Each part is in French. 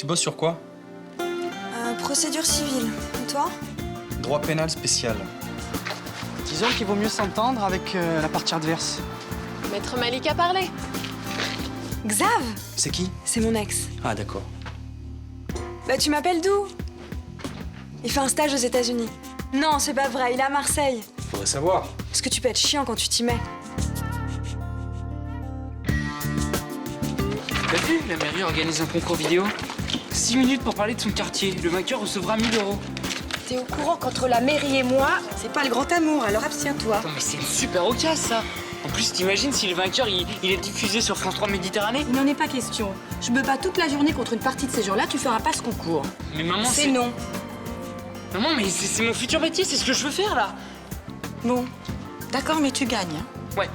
Tu bosses sur quoi? Procédure civile. Et toi? Droit pénal spécial. Disons qu'il vaut mieux s'entendre avec la partie adverse. Maître Malik a parlé. Xav! C'est qui? C'est mon ex. Ah, d'accord. Bah, tu m'appelles d'où? Il fait un stage aux États-Unis. Non, c'est pas vrai, il est à Marseille. Faudrait savoir. Parce que tu peux être chiant quand tu t'y mets. T'as vu, la mairie organise un concours vidéo. 6 minutes pour parler de son quartier. Le vainqueur recevra 1000 €. T'es au courant qu'entre la mairie et moi, c'est pas le grand amour, alors abstiens-toi. Attends, mais c'est une super occasion, ça. En plus, t'imagines si le vainqueur, il est diffusé sur France 3 Méditerranée? Il n'en est pas question. Je me bats toute la journée contre une partie de ces gens-là, tu feras pas ce concours. Mais maman, C'est non. Maman, mais c'est mon futur métier, c'est ce que je veux faire, là. Bon, d'accord, mais tu gagnes. Hein. Ouais.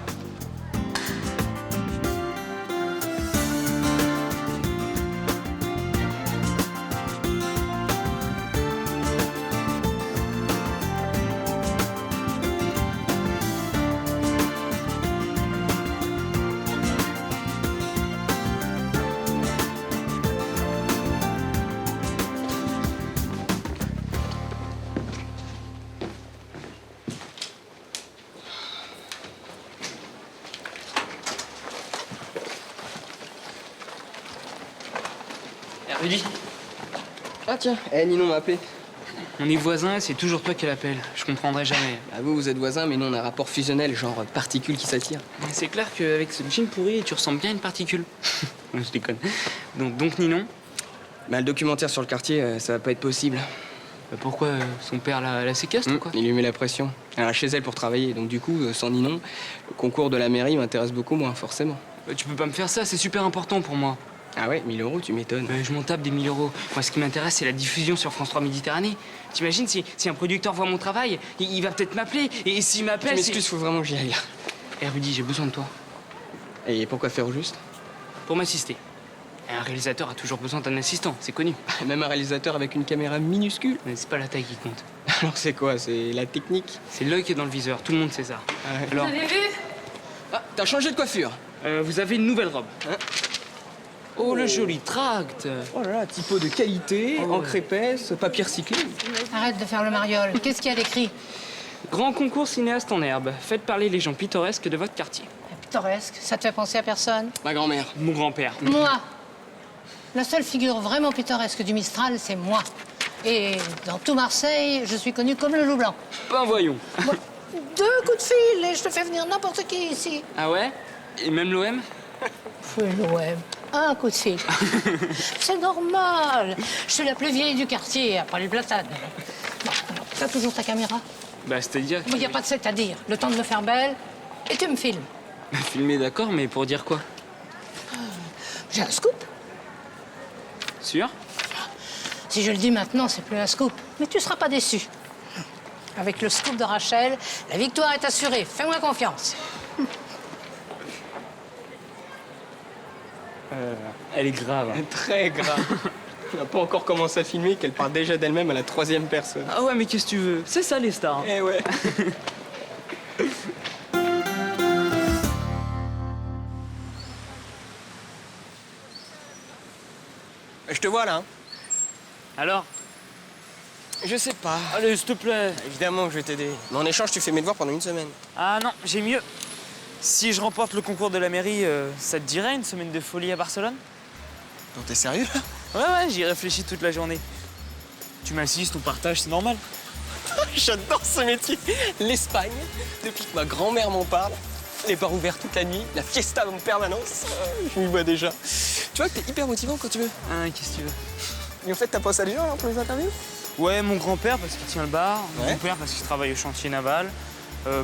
Rudy, Ah tiens, Ninon m'a appelé. on est voisins, c'est toujours toi qui l'appelle. Je comprendrai jamais. Ah, vous êtes voisins, mais nous on a un rapport fusionnel, genre particules qui s'attirent. C'est clair qu'avec ce jean pourri, tu ressembles bien à une particule. Je déconne. Donc Ninon, Bah, le documentaire sur le quartier, ça va pas être possible. pourquoi son père la séquestre ou quoi? Il lui met la pression. Elle est chez elle pour travailler, donc du coup, sans Ninon, le concours de la mairie m'intéresse beaucoup moins, forcément. Tu peux pas me faire ça, c'est super important pour moi. Ah ouais, 1000 €, tu m'étonnes. Je m'en tape des 1000 €. Moi, ce qui m'intéresse, c'est la diffusion sur France 3 Méditerranée. T'imagines si un producteur voit mon travail, il va peut-être m'appeler. Et s'il Tu m'appelle, m'excuses, faut vraiment que j'y aille là. Eh Rudy, j'ai besoin de toi Et pourquoi faire au juste? pour m'assister. Un réalisateur a toujours besoin d'un assistant, c'est connu. Même un réalisateur avec une caméra minuscule. Mais c'est pas la taille qui compte. Alors c'est quoi? C'est la technique? C'est l'œil qui est dans le viseur, tout le monde sait ça. Ah ouais. Alors, Vous avez vu? Ah, t'as changé de coiffure? vous avez une nouvelle robe. Hein? Oh, le joli tract. Oh là là, typo de qualité, encre épaisse, papier recyclé. Arrête de faire le mariole. Qu'est-ce qu'il y a d'écrit? Grand concours cinéaste en herbe. Faites parler les gens pittoresques de votre quartier. Pittoresque, ça te fait penser à personne? Ma grand-mère. Mon grand-père. Moi. La seule figure vraiment pittoresque du Mistral, c'est moi. Et dans tout Marseille, je suis connu comme le loup blanc. Ben voyons. Moi, 2 coups de fil et je te fais venir n'importe qui ici. Ah ouais? Et même l'OM? l'OM. Un coup de fil. C'est normal. Je suis la plus vieille du quartier, après les platanes. Bon, alors, t'as toujours ta caméra? Bah, c'est-à-dire... Il n'y a pas de c'est-à-dire. Le temps de me faire belle, et tu me filmes. Filmer, d'accord, mais pour dire quoi? J'ai un scoop. Sûr? Si je le dis maintenant, c'est plus un scoop. Mais tu seras pas déçu. Avec le scoop de Rachel, la victoire est assurée. Fais-moi confiance. Elle est grave. Hein. Très grave. On n'a pas encore commencé à filmer qu'elle parle déjà d'elle-même à la 3e personne. Ah ouais, mais qu'est-ce que tu veux? C'est ça, les stars. Eh ouais. Je te vois là. Hein. Alors? Je sais pas. Allez, s'il te plaît. Évidemment que je vais t'aider. Mais en échange, tu fais mes devoirs pendant 1 semaine. Ah non, j'ai mieux. Si je remporte le concours de la mairie, ça te dirait une semaine de folie à Barcelone? Donc t'es sérieux là? Ouais, j'y réfléchis toute la journée. Tu m'assistes, on partage, c'est normal. J'adore ce métier. L'Espagne, depuis que ma grand-mère m'en parle, les bars ouverts toute la nuit, la fiesta en permanence. Je m'y vois déjà. Tu vois que t'es hyper motivant quand tu veux. Ah, qu'est-ce que tu veux? Et en fait, t'as pensé à des gens hein, pour les interviews? Ouais, mon grand-père parce qu'il tient le bar, Ouais. mon père parce qu'il travaille au chantier naval,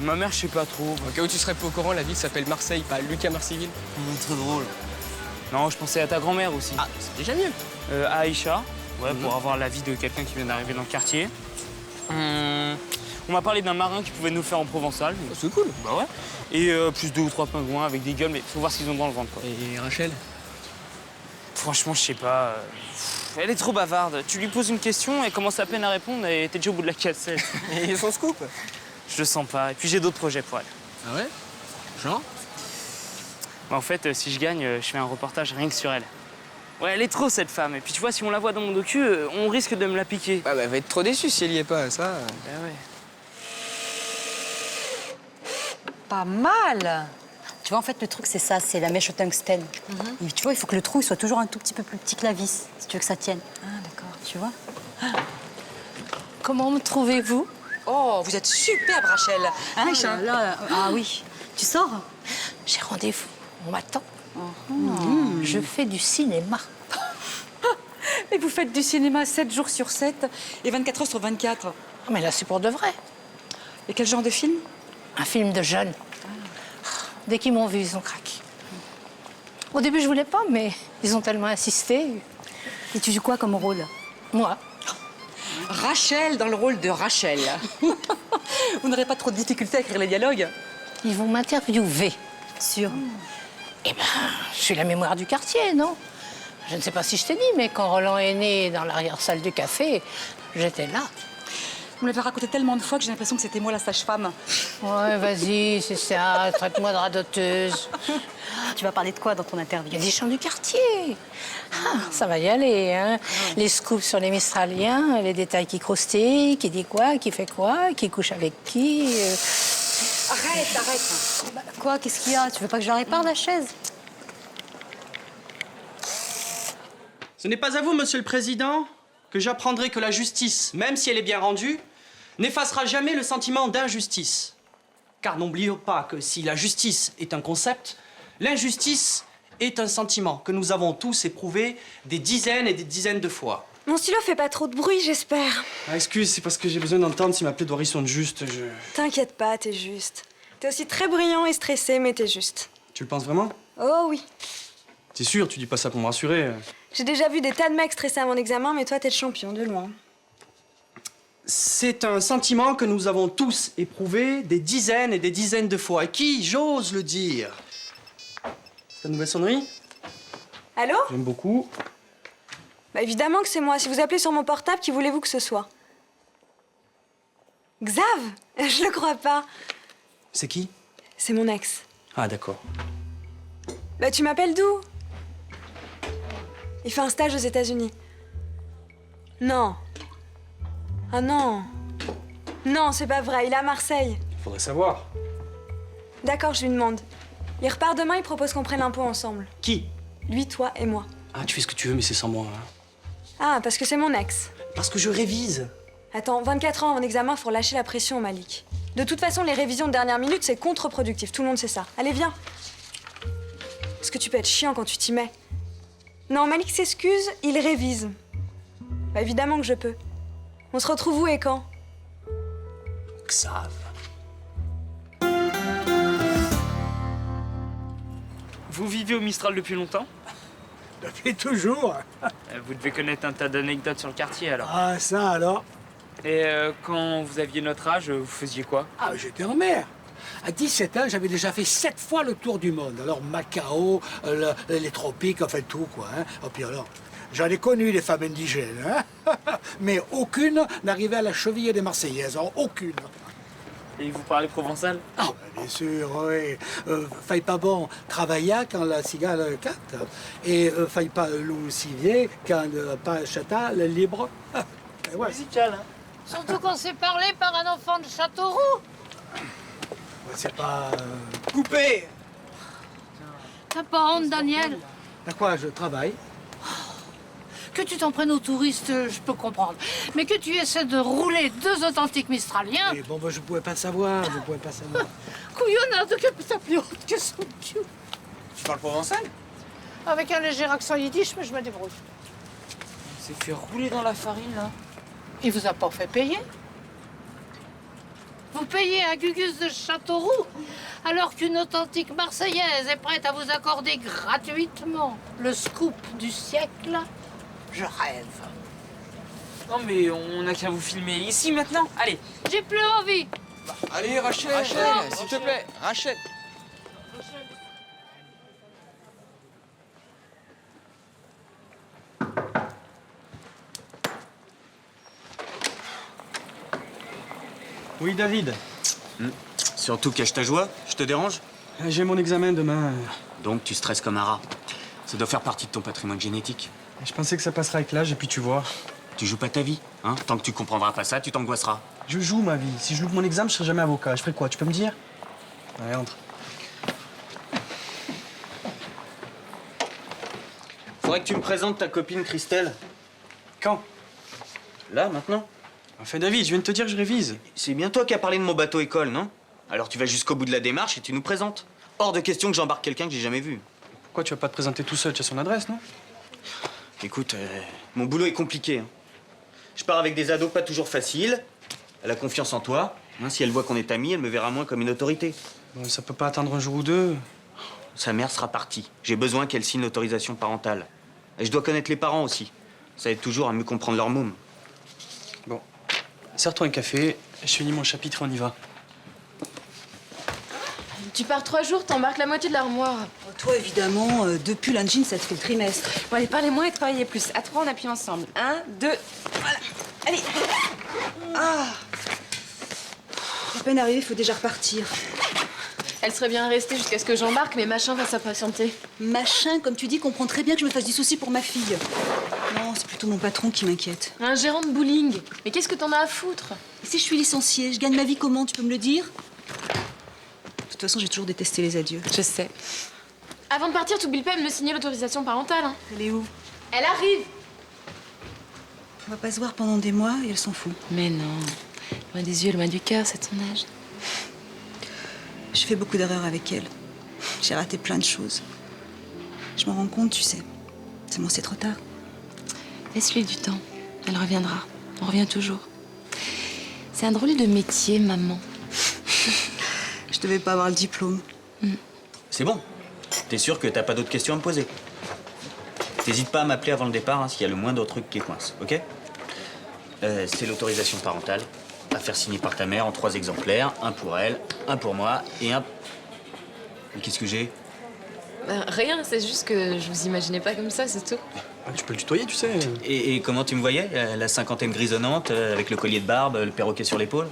ma mère, je sais pas trop. Au cas où tu serais pas au courant, la ville s'appelle Marseille, pas Lucas Marciville. Très drôle. Non, je pensais à ta grand-mère aussi. Ah, c'est déjà mieux. À Aïcha, ouais, pour avoir l'avis de quelqu'un qui vient d'arriver dans le quartier. On m'a parlé d'un marin qui pouvait nous le faire en provençal. Oh, c'est cool. Bah ouais. Et plus 2 ou 3 pingouins avec des gueules, mais faut voir ce qu'ils ont dans le ventre, quoi. Et Rachel? Franchement, je sais pas. Elle est trop bavarde. Tu lui poses une question, elle commence à peine à répondre et t'es déjà au bout de la cassette. Et son scoop? Je le sens pas. Et puis j'ai d'autres projets pour elle. Ah ouais? Genre? Bah, en fait, si je gagne, je fais un reportage rien que sur elle. Ouais, elle est trop, cette femme. Et puis, tu vois, si on la voit dans mon docu, on risque de me la piquer. Bah, elle va être trop déçue si elle y est pas, ça. Ah ouais. Pas mal. Tu vois, en fait, le truc, c'est ça, c'est la mèche au tungstène. Et tu vois, il faut que le trou il soit toujours un tout petit peu plus petit que la vis, si tu veux que ça tienne. Ah, d'accord. Tu vois? Comment me trouvez-vous? Oh, vous êtes superbe, Rachel. Hein, Richard? Ah oui. Tu sors? J'ai rendez-vous. On m'attend. Je fais du cinéma. Mais vous faites du cinéma 7 jours sur 7 et 24 heures sur 24. Ah, mais là, c'est pour de vrai. Et quel genre de film? Un film de jeunes. Dès qu'ils m'ont vu, ils ont craqué. Au début, je voulais pas, mais ils ont tellement insisté. Et tu joues quoi comme rôle? Moi, Rachel dans le rôle de Rachel. Vous n'aurez pas trop de difficultés à écrire les dialogues? ils vont m'interviewer. Sûr. Eh ben, je suis la mémoire du quartier, non? Je ne sais pas si je t'ai dit, mais quand Roland est né dans l'arrière-salle du café, j'étais là. Vous me l'avez raconté tellement de fois que j'ai l'impression que c'était moi la sage-femme. Ouais, vas-y, c'est ça, traite-moi de radoteuse. Tu vas parler de quoi dans ton Il y interview? a des chants du quartier. Ah, ça va y aller, hein. Les scoops sur les Mistraliens, les détails qui croustillent, qui dit quoi, qui fait quoi, qui couche avec qui. Arrête. Quoi? Qu'est-ce qu'il y a? Tu veux pas que je la répare, la chaise? Ce n'est pas à vous, Monsieur le Président, que j'apprendrai que la justice, même si elle est bien rendue, n'effacera jamais le sentiment d'injustice. Car n'oublions pas que si la justice est un concept, l'injustice est un sentiment que nous avons tous éprouvé des dizaines et des dizaines de fois. Mon stylo fait pas trop de bruit, j'espère. Ah, excuse, c'est parce que j'ai besoin d'entendre si ma plaidoirie sonne juste. T'inquiète pas, t'es juste. T'es aussi très brillant et stressé, mais t'es juste. Tu le penses vraiment? Oh oui. T'es sûr, tu dis pas ça pour me rassurer. J'ai déjà vu des tas de mecs stressés à mon examen, mais toi, t'es le champion, de loin. C'est un sentiment que nous avons tous éprouvé des dizaines et des dizaines de fois. Et qui, j'ose le dire? C'est ta nouvelle sonnerie? Allô? J'aime beaucoup. Bah évidemment que c'est moi. Si vous appelez sur mon portable, qui voulez-vous que ce soit? Xav? Je le crois pas. C'est qui? C'est mon ex. Ah, d'accord. Bah tu m'appelles d'où? Il fait un stage aux États-Unis. Non. Ah non. Non, c'est pas vrai, il est à Marseille. Faudrait savoir. D'accord, je lui demande. Il repart demain, il propose qu'on prenne l'impôt ensemble. Qui? Lui, toi et moi. Ah, tu fais ce que tu veux, mais c'est sans moi. Hein. Ah, parce que c'est mon ex. Parce que je révise. Attends, 24 ans avant examen, faut relâcher la pression, Malik. De toute façon, les révisions de dernière minute, c'est contre-productif. Tout le monde sait ça. Allez, viens. Est-ce que tu peux être chiant quand tu t'y mets? Non, Malik s'excuse, il révise. Bah évidemment que je peux. On se retrouve où et quand? Xav. Vous vivez au Mistral depuis longtemps? Depuis toujours. Vous devez connaître un tas d'anecdotes sur le quartier, alors. Ah, ça alors? Et quand vous aviez notre âge, vous faisiez quoi? Ah, j'étais en mer. À 17 ans, j'avais déjà fait 7 fois le tour du monde. Alors, Macao, les tropiques, enfin tout, quoi. Hein. Et puis alors, j'en ai connu les femmes indigènes, hein. Mais aucune n'arrivait à la cheville des Marseillaises. Alors, aucune. Et vous parlez provençal? Ah, bien sûr, oui. Faille pas bon travailler quand la cigale cante. Et faille pas loup civier quand le pain chata le libre. Et ouais. Musical, hein? Surtout qu'on s'est parlé par un enfant de Châteauroux. C'est pas... Coupé! T'as pas honte, Daniel? À quoi je travaille? Que tu t'en prennes aux touristes, je peux comprendre. Mais que tu essaies de rouler 2 authentiques Mistraliens... Et bon, bah, je pouvais pas savoir, je pouvais pas savoir. Couillonnade, que t'as plus honte que son Dieu. Tu parles provençal? Avec un léger accent yiddish, mais je me débrouille. Il s'est fait rouler dans la farine, là. Il vous a pas fait payer? Vous payez un gugus de Châteauroux, alors qu'une authentique Marseillaise est prête à vous accorder gratuitement le scoop du siècle? Je rêve. Non, mais on n'a qu'à vous filmer ici, maintenant. Allez. J'ai plus envie. Allez, Rachel, s'il te plaît, Rachel. Oui, David. Surtout cache ta joie, je te dérange? J'ai mon examen demain. Donc tu stresses comme un rat. Ça doit faire partie de ton patrimoine génétique. Je pensais que ça passerait avec l'âge et puis tu vois. Tu joues pas ta vie, hein? Tant que tu comprendras pas ça, tu t'angoisseras. Je joue ma vie. Si je loupe mon examen, je serai jamais avocat. Je ferai quoi? Tu peux me dire? Allez, entre. Faudrait que tu me présentes ta copine Christelle. Quand? Là, maintenant. Enfin, David, je viens de te dire que je révise. C'est bien toi qui as parlé de mon bateau école, non? Alors tu vas jusqu'au bout de la démarche et tu nous présentes. Hors de question que j'embarque quelqu'un que j'ai jamais vu. Pourquoi tu vas pas te présenter tout seul? Tu as son adresse, non? Écoute, mon boulot est compliqué, hein. Je pars avec des ados pas toujours faciles. Elle a confiance en toi. Hein, si elle voit qu'on est amis, elle me verra moins comme une autorité. Bon, ça peut pas attendre un jour ou deux. Sa mère sera partie. J'ai besoin qu'elle signe l'autorisation parentale. Et je dois connaître les parents aussi. Ça aide toujours à mieux comprendre leur môme. Bon, sers-toi un café, je finis mon chapitre et on y va. Tu pars 3 jours, t'embarques la moitié de l'armoire. Toi, évidemment, depuis l'engine, ça te fait le trimestre. Bon, allez, parlez moins et travaillez plus. À 3, on appuie ensemble. 1, 2, voilà. Allez. À peine arrivé, il faut déjà repartir. Elle serait bien restée jusqu'à ce que j'embarque, mais machin va s'impatienter. Machin, comme tu dis, comprend très bien que je me fasse du souci pour ma fille. Non, c'est plutôt mon patron qui m'inquiète. Un gérant de bowling. Mais qu'est-ce que t'en as à foutre? Et si je suis licenciée, je gagne ma vie comment, tu peux me le dire? De toute façon, j'ai toujours détesté les adieux. Je sais. Avant de partir, t'oublies pas de me signer l'autorisation parentale. Hein. Elle est où? Elle arrive. On va pas se voir pendant des mois et elle s'en fout. Mais non. Loin des yeux, loin du cœur, c'est ton âge. Je fais beaucoup d'erreurs avec elle. J'ai raté plein de choses. Je m'en rends compte, tu sais. Seulement, c'est trop tard. Laisse-lui du temps. Elle reviendra. On revient toujours. C'est un drôle de métier, maman. Je devais pas avoir le diplôme. C'est bon. T'es sûr que t'as pas d'autres questions à me poser? T'hésites pas à m'appeler avant le départ hein, s'il y a le moindre truc qui coince, ok? C'est l'autorisation parentale à faire signer par ta mère en 3 exemplaires. Un pour elle, un pour moi et un... Mais qu'est-ce que j'ai? Rien, c'est juste que je vous imaginais pas comme ça, c'est tout. Tu peux le tutoyer, tu sais. Et comment tu me voyais? La cinquantaine grisonnante, avec le collier de barbe, le perroquet sur l'épaule?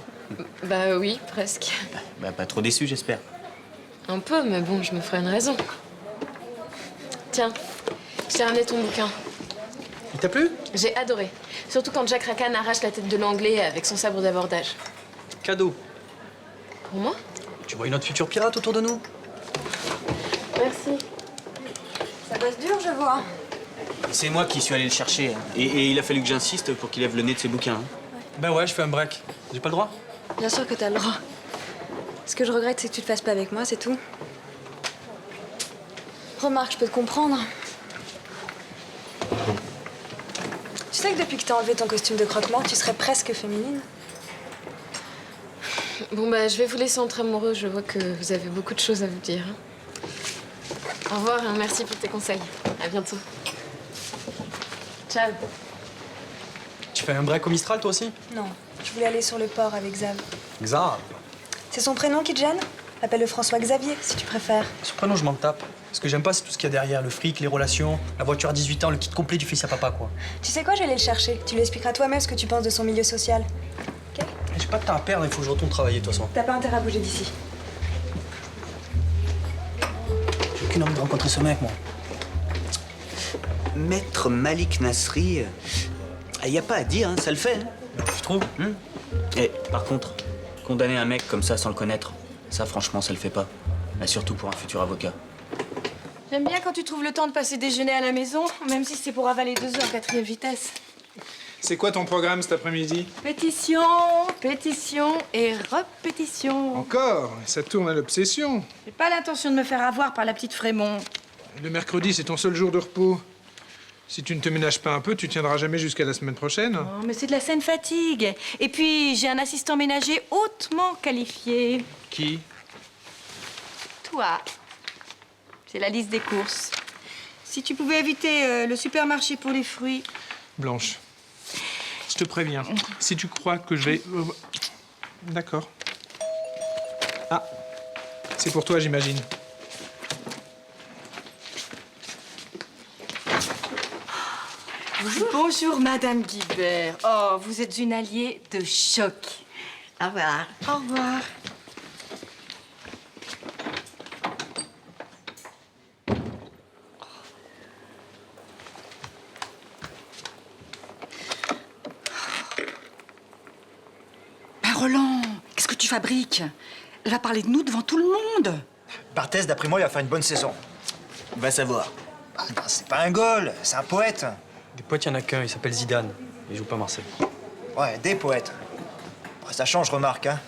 Bah oui, presque. Bah pas trop déçu, j'espère. Un peu, mais bon, je me ferai une raison. Tiens, je t'ai ramené ton bouquin. Il t'a plu? J'ai adoré. Surtout quand Jack Rackham arrache la tête de l'anglais avec son sabre d'abordage. Cadeau. Pour moi? Tu vois une autre future pirate autour de nous? Merci. Ça bosse dur, je vois. C'est moi qui suis allé le chercher. Hein. Et il a fallu que j'insiste pour qu'il lève le nez de ses bouquins. Hein. Ben ouais, je fais un break. J'ai pas le droit? Bien sûr que t'as le droit. Ce que je regrette, c'est que tu te fasses pas avec moi, c'est tout. Remarque, je peux te comprendre. Tu sais que depuis que t'as enlevé ton costume de croque-mort, tu serais presque féminine. Bon, bah, je vais vous laisser entre amoureux. Je vois que vous avez beaucoup de choses à vous dire. Hein. Au revoir et merci pour tes conseils. À bientôt. Ciao. Tu fais un break au Mistral, toi aussi? Non, je voulais aller sur le port avec Xav. Xav. C'est son prénom qui te gêne? Appelle-le François Xavier, si tu préfères. Son prénom, je m'en tape. Ce que j'aime pas, c'est tout ce qu'il y a derrière. Le fric, les relations, la voiture à 18 ans, le kit complet du fils à papa, quoi. Tu sais quoi, je vais aller le chercher. Tu lui expliqueras toi-même ce que tu penses de son milieu social. Ok? J'ai pas de temps à perdre, il faut que je retourne travailler, de toute façon. T'as pas intérêt à bouger d'ici. J'ai aucune envie de rencontrer ce mec, moi. Maître Malik Nasri, y a pas à dire, hein, ça le fait. Hein. Tu trouves? Et par contre, condamner un mec comme ça sans le connaître, ça franchement, ça le fait pas. Et surtout pour un futur avocat. J'aime bien quand tu trouves le temps de passer déjeuner à la maison, même si c'est pour avaler 2 œufs en 4e vitesse. C'est quoi ton programme cet après-midi? Pétition, pétition et repétition. Encore? Ça tourne à l'obsession. J'ai pas l'intention de me faire avoir par la petite Frémont. Le mercredi, c'est ton seul jour de repos. Si tu ne te ménages pas un peu, tu tiendras jamais jusqu'à la semaine prochaine. Oh, mais c'est de la saine fatigue. Et puis, j'ai un assistant ménager hautement qualifié. Qui? Toi. C'est la liste des courses. Si tu pouvais éviter le supermarché pour les fruits. Blanche, je te préviens. Si tu crois que je vais... D'accord. Ah, c'est pour toi, j'imagine. Bonjour, Madame Guibert. Oh, vous êtes une alliée de choc. Au revoir. Au revoir. Roland, qu'est-ce que tu fabriques? Elle va parler de nous devant tout le monde. Barthez, d'après moi, il va faire une bonne saison. Va savoir. C'est pas un goal, c'est un poète. Des poètes, il n'y en a qu'un, il s'appelle Zidane. Il joue pas Marseille. Ouais, des poètes. Ça change, remarque, hein.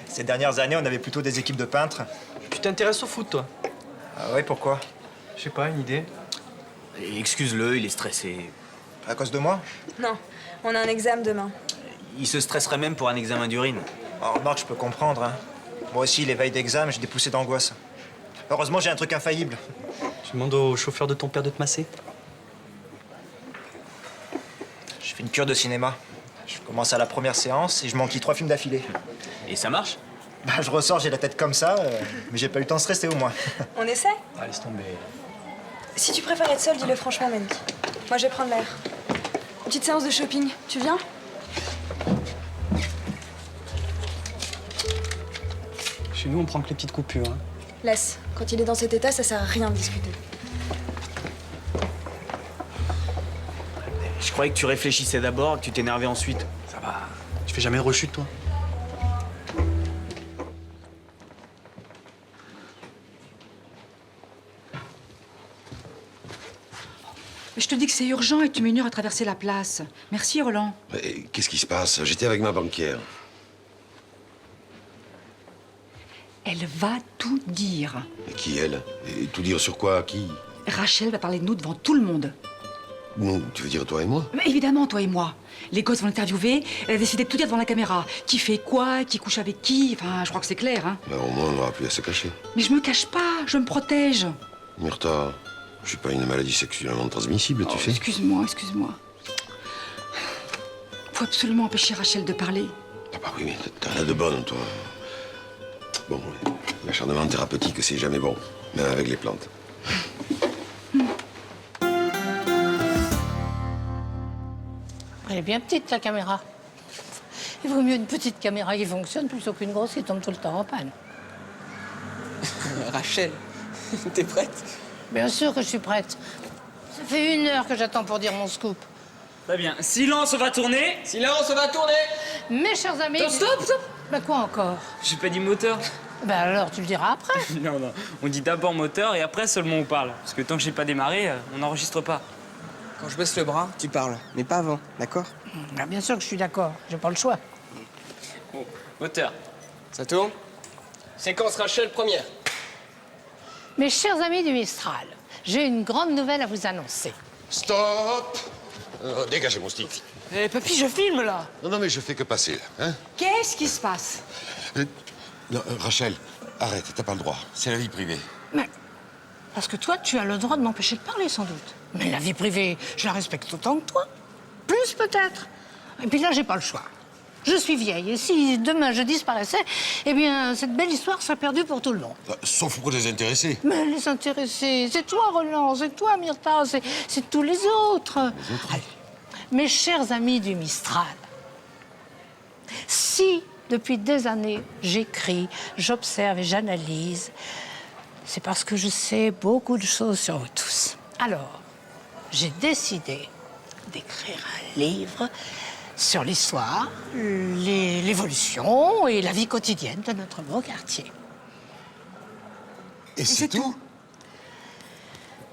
Ces dernières années, on avait plutôt des équipes de peintres. Tu t'intéresses au foot, toi? Ah ouais, pourquoi? Je sais pas, une idée. Excuse-le, il est stressé. À cause de moi? Non, on a un examen demain. Il se stresserait même pour un examen d'urine. Oh, remarque, je peux comprendre, hein. Moi aussi, les veilles d'examen, j'ai des poussées d'angoisse. Heureusement, j'ai un truc infaillible. Je demande au chauffeur de ton père de te masser. Je fais une cure de cinéma. Je commence à la première séance et je m'enquille 3 films d'affilée. Et ça marche? Bah, je ressors, j'ai la tête comme ça, mais j'ai pas eu le temps de stresser au moins. On essaie? Ah, laisse tomber. Si tu préfères être seule, dis-le franchement, Manny. Moi, je vais prendre l'air. Une petite séance de shopping, tu viens? Chez nous, on prend que les petites coupures. Hein. Laisse. Quand il est dans cet état, ça sert à rien de discuter. Je croyais que tu réfléchissais d'abord, que tu t'énervais ensuite. Ça va. Tu fais jamais de rechute, toi? Mais je te dis que c'est urgent et tu mets 1 heure à traverser la place. Merci, Roland. Mais qu'est-ce qui se passe? J'étais avec ma banquière. Elle va tout dire. Et qui, elle? Et tout dire sur quoi? Qui? Rachel va parler de nous devant tout le monde. Nous, tu veux dire toi et moi? Mais évidemment, toi et moi. Les gosses vont l'interviewer. Elle a décidé de tout dire devant la caméra. Qui fait quoi? Qui couche avec qui? Enfin, je crois que c'est clair, hein. Ben, au moins, on n'aura plus à se cacher. Mais je me cache pas, je me protège. Myrtha, je suis pas une maladie sexuellement transmissible, tu sais. Excuse-moi, excuse-moi. Faut absolument empêcher Rachel de parler. Ah bah oui, mais t'en as de bonnes, toi. Bon, l'acharnement thérapeutique, c'est jamais bon, même avec les plantes. Elle est bien petite, la caméra. Il vaut mieux une petite caméra qui fonctionne plutôt qu'une grosse qui tombe tout le temps en panne. Rachel, t'es prête? Bien sûr que je suis prête. Ça fait 1 heure que j'attends pour dire mon scoop. Très bien. Silence, on va tourner. Silence, on va tourner. Mes chers amis... Stop, stop. Bah quoi encore? J'ai pas dit moteur. Bah alors, tu le diras après. Non, non. On dit d'abord moteur et après seulement on parle. Parce que tant que j'ai pas démarré, on n'enregistre pas. Quand je baisse le bras, tu parles, mais pas avant, d'accord? Bah, bien sûr que je suis d'accord. J'ai pas le choix. Bon, moteur. Ça tourne? Séquence Rachel première. Mes chers amis du Mistral, j'ai une grande nouvelle à vous annoncer. Stop! Dégagez mon stick. Eh, papy, je filme, là. Non, non, mais je fais que passer, là. Hein? Qu'est-ce qui se passe? Non, Rachel, arrête, t'as pas le droit. C'est la vie privée. Mais... Parce que toi, tu as le droit de m'empêcher de parler, sans doute. Mais la vie privée, je la respecte autant que toi. Plus, peut-être. Et puis là, j'ai pas le choix. Je suis vieille, et si demain je disparaissais, eh bien, cette belle histoire serait perdue pour tout le monde. Sauf pour les intéressés. Mais les intéressés, c'est toi, Roland, c'est toi, Myrtha, c'est tous les autres. Allez, mes chers amis du Mistral, si, depuis des années, j'écris, j'observe et j'analyse, c'est parce que je sais beaucoup de choses sur vous tous. Alors, j'ai décidé d'écrire un livre sur l'histoire, l'évolution et la vie quotidienne de notre beau quartier. Et c'est tout?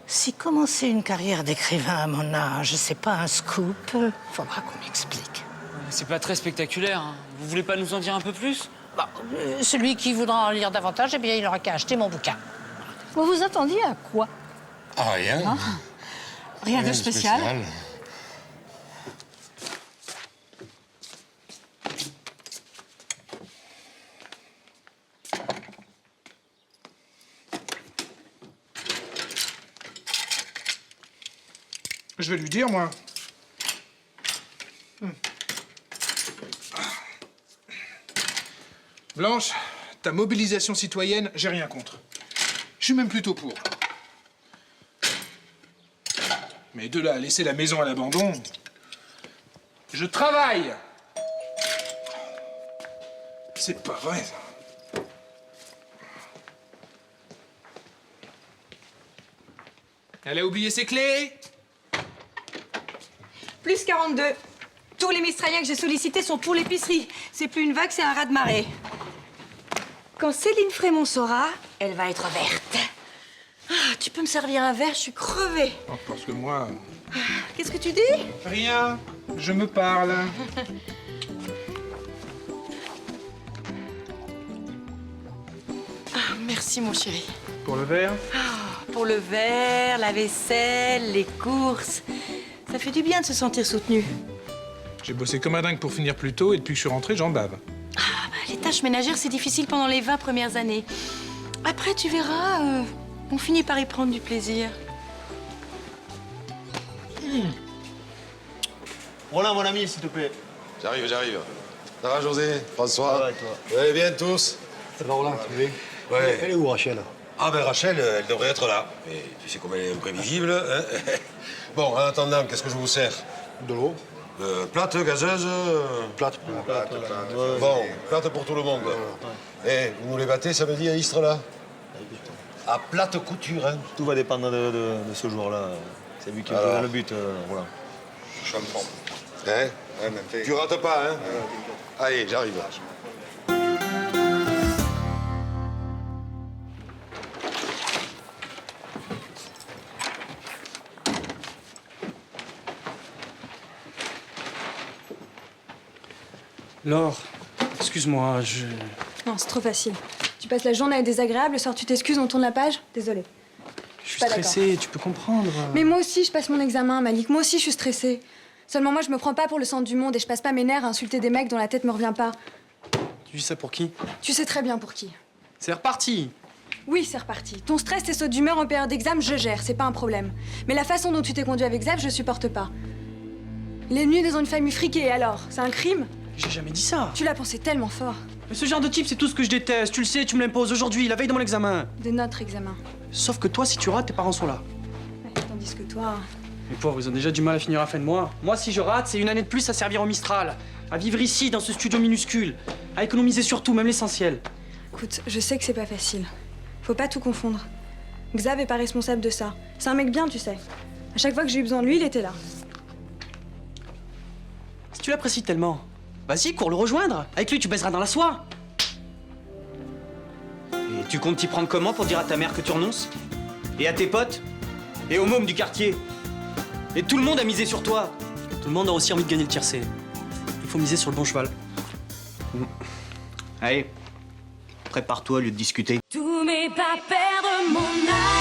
Si commencer une carrière d'écrivain à mon âge, c'est pas un scoop, faudra qu'on m'explique. C'est pas très spectaculaire. Hein. Vous voulez pas nous en dire un peu plus? Celui qui voudra en lire davantage, eh bien, il aura qu'à acheter mon bouquin. Vous vous attendiez à quoi? Ah, rien. Hein? Rien de spécial. Je vais lui dire, moi. Blanche, ta mobilisation citoyenne, j'ai rien contre. Je suis même plutôt pour. Mais de là à laisser la maison à l'abandon... Je travaille! C'est pas vrai, ça. Elle a oublié ses clés? Plus 42. Tous les Mistraliens que j'ai sollicités sont pour l'épicerie. C'est plus une vague, c'est un raz-de-marée. Quand Céline Frémont saura, elle va être verte. Ah, tu peux me servir un verre, je suis crevée. Oh, parce que moi... Qu'est-ce que tu dis? Rien, je me parle. Ah, merci mon chéri. Pour le verre? Pour le verre, la vaisselle, les courses. Ça fait du bien de se sentir soutenu. J'ai bossé comme un dingue pour finir plus tôt et depuis que je suis rentré, j'en bave. Les tâches ménagères, c'est difficile pendant les 20 premières années. Après, tu verras, on finit par y prendre du plaisir. Roland, mon ami, s'il te plaît. J'arrive. Ça va, José? François? Ça va, et toi? Vous allez bien, tous? Ça va, Roland, tu veux? Ouais. Elle est où, Rachel? Ah ben Rachel, elle devrait être là. Mais tu sais comme elle est imprévisible, hein. Bon, en attendant, qu'est-ce que je vous sers? De l'eau. Plate, gazeuse? Plate. Bon, plate pour tout le monde. Eh, vous nous les battez samedi à Istres, là? À plate couture, hein. Tout va dépendre de ce jour-là. C'est lui qui Alors. a le but, Roland. Je comprends. Hein? Tu rates pas, hein? Allez, j'arrive. Laure, excuse-moi, Non, c'est trop facile. Tu passes la journée à être désagréable, le soir tu t'excuses, on tourne la page. Désolée. Je suis pas d'accord. stressé, tu peux comprendre. Mais moi aussi, je passe mon examen, Malik. Moi aussi, je suis stressée. Seulement moi, je me prends pas pour le centre du monde et je passe pas mes nerfs à insulter des mecs dont la tête me revient pas. Tu dis ça pour qui? Tu sais très bien pour qui. C'est reparti. Oui, c'est reparti. Ton stress, tes sauts d'humeur en période d'examen, je gère, c'est pas un problème. Mais la façon dont tu t'es conduit avec Xav, je supporte pas. Il est venu dans une famille friquée, et alors? C'est un crime? J'ai jamais dit ça. Tu l'as pensé tellement fort. Mais ce genre de type, c'est tout ce que je déteste. Tu le sais, tu me l'imposes aujourd'hui, la veille de mon examen. De notre examen. Sauf que toi, si tu rates, tes parents sont là. Ouais, tandis que toi... Les pauvres, ils ont déjà du mal à finir la fin de mois. Moi, si je rate, c'est une année de plus à servir au Mistral. À vivre ici, dans ce studio minuscule. À économiser sur tout, même l'essentiel. Écoute, je sais que c'est pas facile. Faut pas tout confondre. Xav est pas responsable de ça. C'est un mec bien, tu sais. À chaque fois que j'ai eu besoin de lui, il était là. Si tu l'apprécies tellement, vas-y, cours le rejoindre. Avec lui, tu baiseras dans la soie. Et tu comptes t'y prendre comment pour dire à ta mère que tu renonces? Et à tes potes? Et aux mômes du quartier? Et tout le monde a misé sur toi? Tout le monde a aussi envie de gagner le tiercé. Il faut miser sur le bon cheval. Allez, prépare-toi au lieu de discuter. Tous mes pas perdre mon âme.